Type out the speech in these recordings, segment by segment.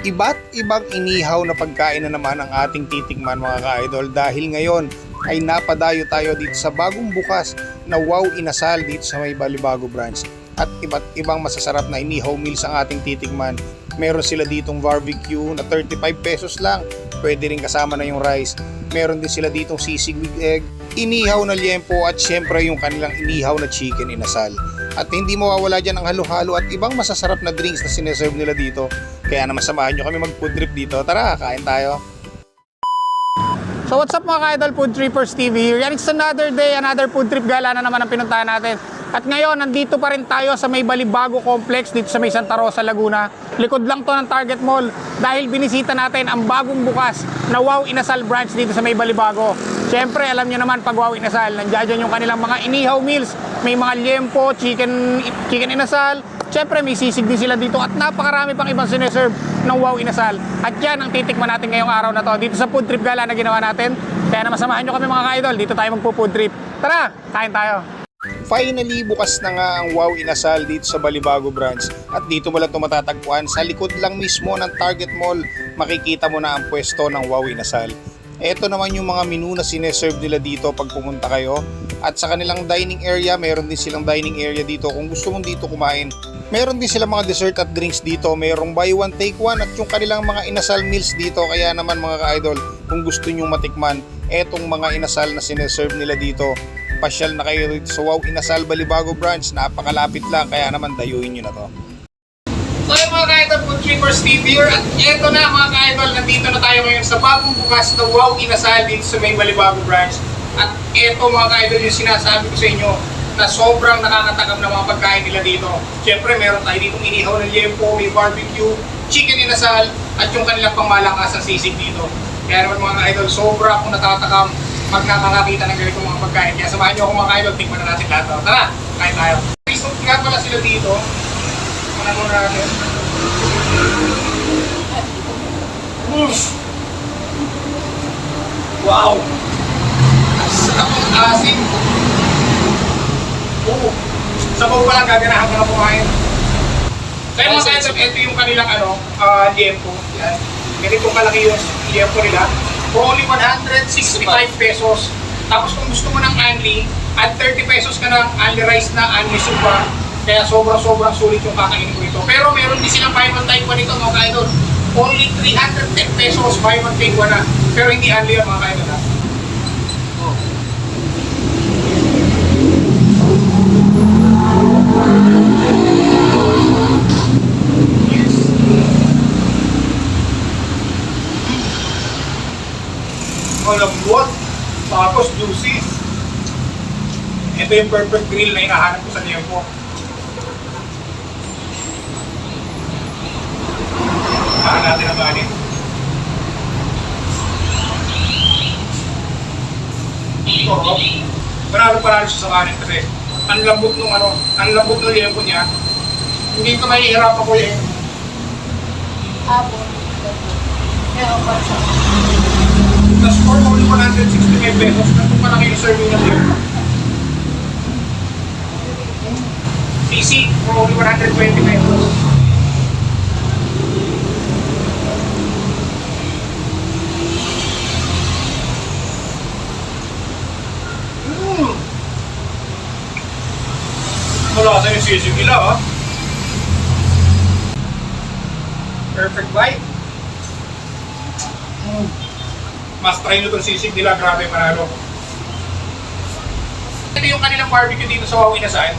Iba't ibang inihaw na pagkain na naman ang ating titikman mga ka-idol dahil ngayon ay napadayo tayo dito sa bagong bukas na Wow Inasal dito sa may Balibago branch. At iba't ibang masasarap na inihaw meals ang ating titikman. Meron sila ditong barbecue na 35 pesos lang. Pwede rin kasama na yung rice. Meron din sila ditong sisig with egg, inihaw na liempo at syempre yung kanilang inihaw na chicken inasal. At hindi mawawala dyan ang halo-halo at ibang masasarap na drinks na sineserve nila dito. Kaya naman samahan nyo kami mag food trip dito. Tara, kain tayo. So what's up mga ka-idol, Food Trippers TV here. Yan, it's another day, another food trip gala na naman ang pinuntahan natin. At ngayon, nandito pa rin tayo sa may Balibago Complex dito sa may Santa Rosa, Laguna. Likod lang to ng Target Mall dahil binisita natin ang bagong bukas na Wow Inasal branch dito sa may Balibago. Siyempre, alam nyo naman pag Wow Inasal, nandiyan yung kanilang mga inihaw meals. May mga liempo, chicken inasal. Siyempre, may sisig din sila dito at napakarami pang ibang sineserve ng Wow Inasal. At yan ang titikman natin ngayong araw na to dito sa food trip gala na ginawa natin. Kaya naman samahan nyo kami mga ka-idol, dito tayo magpo-food trip. Tara, kain tayo! Finally, bukas na nga ang Wow Inasal dito sa Balibago branch. At dito mo lang ito matatagpuan sa likod lang mismo ng Target Mall. Makikita mo na ang pwesto ng Wow Inasal. Ito naman yung mga menu na sineserve nila dito pag pumunta kayo. At sa kanilang dining area, meron din silang dining area dito kung gusto mong dito kumain. Meron din silang mga dessert at drinks dito. Merong buy one take one at yung kanilang mga inasal meals dito. Kaya naman mga ka-idol, kung gusto nyo matikman etong mga inasal na sineserve nila dito, pasyal na kayo dito sa Wow Inasal Balibago branch. Napakalapit lang, kaya naman dayuhin nyo na to. So yung mga ka-idol, Food Trippers TV here. At eto na mga ka-idol, nandito na tayo ngayon sa bagong bukas na Wow Inasal dito sa may Balibago branch. At eto mga ka-idol yung sinasabi ko sa inyo na sobrang nakakatakam na mga pagkain nila dito. Siyempre meron tayo ditong inihaw ng liempo, may barbecue, chicken inasal, at yung kanilang pangmalakas na sisig dito. Kaya naman mga ka-idol, sobra akong natatakam pag nakakakita ng ganitong mga pagkain. Kaya samahan nyo ako mga ka-idol, tingnan na natin lahat. Tara, kain tayo. So, nga pala sila dito. Ano muna natin? Wow! Ang sarap ng asin! Oo. Sabaw pa lang gaganahan ka na kumain. Kaya mga ka-idol, ito yung kanilang liempo. Yan. Ganitong kalaki yung liempo nila. For only 165 pesos. Tapos kung gusto mo ng unli, at 30 pesos ka ng unli rice na unli soup pa. Kaya sobrang sulit yung kakainin ko ito. Pero meron din silang buy one take one ito mga ka-idol. Only 310 pesos buy one take one na. Pero hindi unli yan mga ka-idol ha. Malambot, tapos juicy. Ito yung perfect grill na hinahanap ko sa liempo. Saan natin ang kanin. Ito, panalo siya sa kanin kasi ang lambot ng liempo niya. Hindi ko mahihirapan ko yung tapos for only 165 pesos, nandun pa lang yung serving na liempo. Sisig for only 120 pesos. Malasa yung sisig nila ha. Perfect bite. Mas try nyo itong sisig nila, grabe manalo. Ito yung kanilang barbecue dito sa Wow Inasal.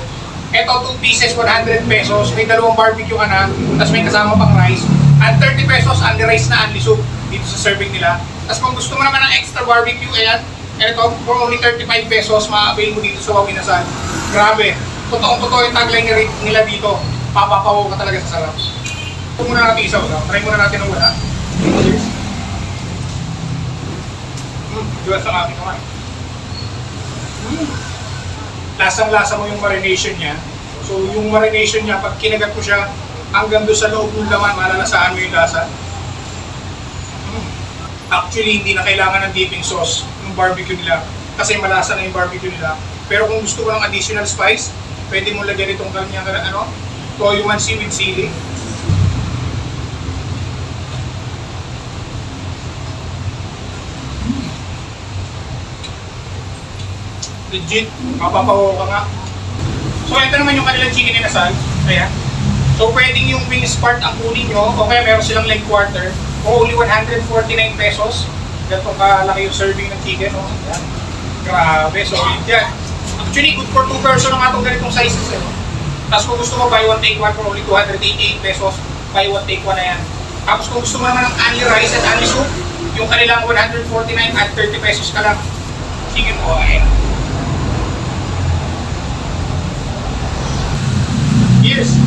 Ito 2 pieces, 100 pesos. May dalawang barbecue ka na, tapos may kasama pang rice. At 30 pesos, only rice na only soup dito sa serving nila. Tapos kung gusto mo naman ng extra barbecue, ayan. Ito, for only 35 pesos, ma-avail mo dito sa Wow Inasal. Grabe. Totoong-totoo yung tagline nila dito. Papapawaw ka talaga sa sarap. Ito muna natin isaw. Try muna natin ang wala. Diba sa akin naman. Lasang-lasa mo yung marination niya. So yung marination niya, pag kinagat mo siya hanggang doon sa loob ng laman, malalasaan mo yung lasa. Actually, hindi na kailangan ng dipping sauce ng barbecue nila kasi malasa na yung barbecue nila. Pero kung gusto mo ng additional spice, pwede mo lagyan itong kanyang toyo mansi with sili. Legit, mapapawaw ka nga. So ito naman yung kanilang chicken inasal. Ayan. So pwedeng yung wings part ang kunin nyo, o kaya meron silang leg quarter, o only 149 pesos. Ganito kalaki yung serving ng chicken. Oh. Ayan. Grabe, solid yan. Actually, good for 2 person ang atong ganitong sizes. Eh. Tapos kung gusto mo buy one take one for only 288 pesos, buy one take one na yan. Tapos kung gusto mo naman ng only rice at only soup, yung kanilang 149 at 30 pesos ka lang. Chicken mo, ayan. Yes.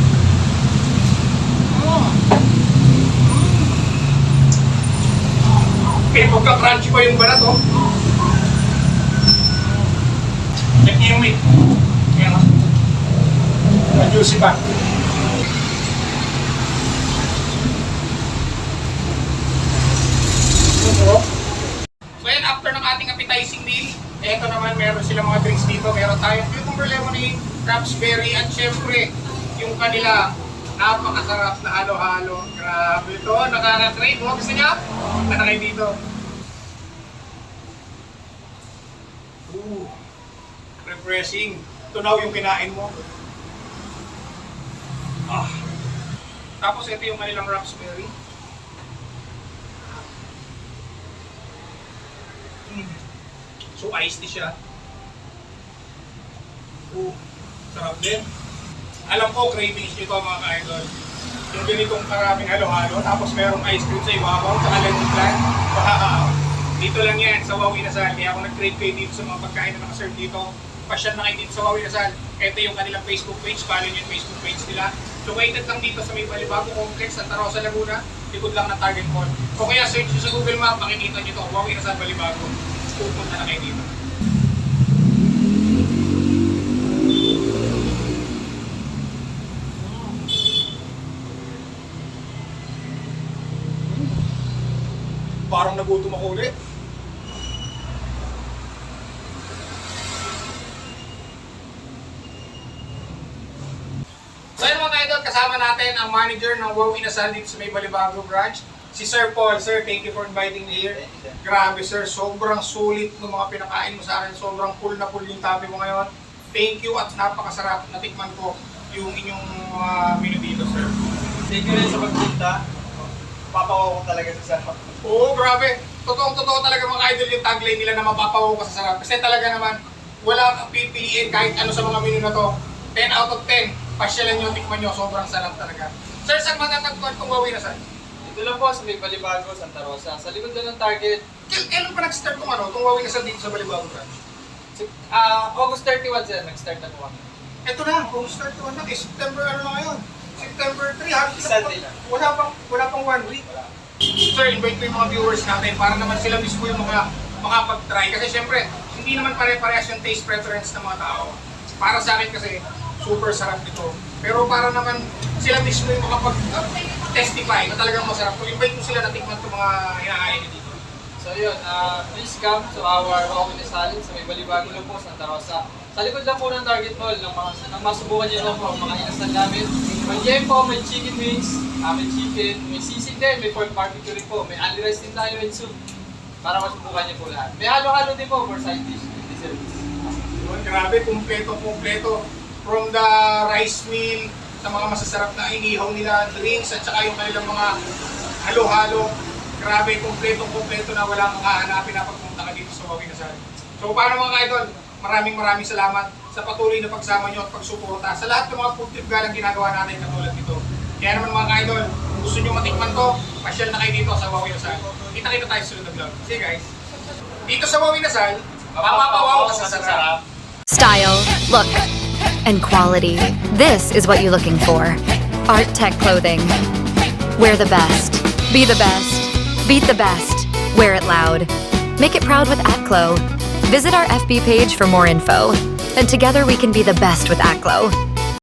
Okay, pagka-crunchy pa yung balat, oh. Check niyo yung meat. Ayan, oh. Juicy pa. So yan, after ng ating appetizing meal, eto naman meron silang mga drinks dito. Meron tayong cucumber lemonade, raspberry, at syempre, yung kanila napakasarap na halo-halo. Grabe ito, nakaka-crave. Gusto niya? Ano kayo dito? Ooh, refreshing. Tunaw yung kinain mo. Ah. Tapos ito yung kanilang raspberry. So iced tea siya. Sarap din. Alam ko, cravings nito mga ka-idol. Yung ganitong karaming halo-halo, tapos merong ice cream sa ibabaw, saka legit plan. Dito lang yan, sa Wow Inasal. Kaya ako nag-crave kayo dito sa mga pagkain na nakaserve dito. Pasyal na kayo dito sa Wow Inasal. Ito yung kanilang Facebook page, follow nyo yung Facebook page nila. Located lang dito sa may Balibago Complex, Santa Rosa, Laguna. Likod lang ng Target Mall. O kaya search nyo sa Google Map, makikita nyo ito, Wow Inasal Balibago. Pupunta na kayo dito. Parang nagutom ako ulit. So yun mga ka-idol, kasama natin ang manager ng Wow Inasal dito sa may Balibago branch, si Sir Paul. Sir, thank you for inviting me here. Grabe sir, sobrang sulit ng mga pinakain mo sa akin. Sobrang full na full yung tabi mo ngayon. Thank you at napakasarap. Natikman ko yung inyong menu dito sir. Thank you rin sa pagpunta. Papawaw ko talaga sa sarap. Oo, grabe. Totoo talaga mga idol yung tagline nila na mapapawaw ka sa sarap. Kasi talaga naman, wala kang pipiliin kahit ano sa mga menu na to. 10 out of 10. Pasyalan nyo, tikman nyo. Sobrang sarap talaga. Sir, saan matatagpuan itong Wow Inasal? Ito lang po sa may Balibago, Santa Rosa. Sa likod doon ng Target. Kailan pa nag-start itong Wow Inasal dito sa Balibago branch? August 31 sir, nag-start na po kami. Ito na, kung start to na, September ano na ngayon? September 3, happy Sunday na. Wala pang 1 week. Sir, invite ko yung mga viewers natin para naman sila mismo yung makapag-try. Kasi syempre, hindi naman pare-parehas yung taste preference ng mga tao. Para sa akin kasi, super sarap ito. Pero para naman sila mismo yung makapag-testify na talagang masarap. Kung invite ko sila na tikman itong mga hinahain dito. So yun, please come to our Wow Inasal sa may Balibago lang po, Santa Rosa. Sa likod lang po ng Target Mall, nang masubukan nyo lang po ang mga inasal namin. May jempo, may chicken wings, may chicken, may sisig din, may pork barbecue rin po. May only rice din tayo and soup para masubukan nyo po lahat. May halo-halo din po for side dish and desserts. Yun, grabe, kumpleto. From the rice meal, sa mga masasarap na inihaw nila, drinks, at saka yung kanilang mga halo-halo. Grabe, kumpleto na walang makahanapin na pagpunta ka dito sa Wow Inasal. So paano mga ka-idol, maraming salamat sa patuloy na pagsama nyo at pagsuporta sa lahat ng mga food trip galang ginagawa natin katulad nito. Kaya naman mga ka-idol, kung gusto nyo matikman to, pasyal na kayo dito sa Wow Inasal. Kita-kita tayo sa sunod na vlog. See you guys! Dito sa Wow Inasal, mapapawaw ka sa sarap. Style, look, and quality. This is what you're looking for. Art Tech Clothing. Wear the best. Be the best. Beat the best. Wear it loud. Make it proud with Aclo. Visit our FB page for more info. And together we can be the best with Aclo.